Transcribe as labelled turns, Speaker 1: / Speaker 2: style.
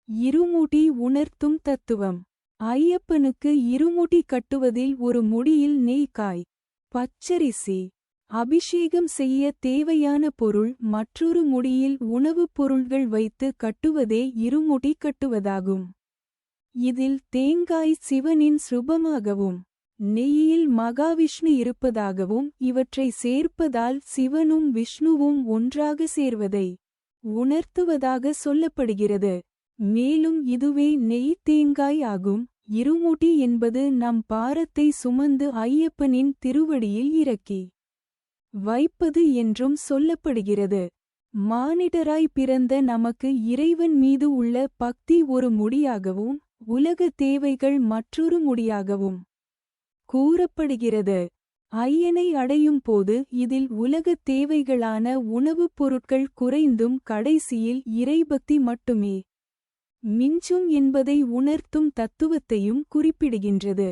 Speaker 1: இருமுடி உணர்த்தும் தத்துவம். ஐயப்பனுக்கு இருமுடி கட்டுவதில் ஒரு முடியில் நெய் காய் பச்சரிசி அபிஷேகம் செய்ய தேவையான பொருள் மற்றொரு முடியில் உணவுப் பொருள்கள் வைத்து கட்டுவதே இருமுடி கட்டுவதாகும். இதில் தேங்காய் சிவனின் சுரூபமாகவும் நெய்யில் மகாவிஷ்ணு இருப்பதாகவும் இவற்றை சேர்ப்பதால் சிவனும் விஷ்ணுவும் ஒன்றாக சேர்வதை உணர்த்துவதாக சொல்லப்படுகிறது. மேலும் இதுவே நெய் தேங்காய் ஆகும். இருமுடி என்பது நம் பாரத்தை சுமந்து ஐயப்பனின் திருவடியில் இறக்கி வைப்பது என்றும் சொல்லப்படுகிறது. மானிடராய் பிறந்த நமக்கு இறைவன் மீது உள்ள பக்தி ஒரு முடியாகவும் உலக தேவைகள் மற்றொரு முடியாகவும் கூறப்படுகிறது. ஐயனை அடையும் போது இதில் உலகத் தேவைகளான உணவுப் பொருட்கள் குறைந்தும் கடைசியில் இறைபக்தி மட்டுமே மிஞ்சும் என்பதை உணர்த்தும் தத்துவத்தையும் குறிப்பிடுகின்றது.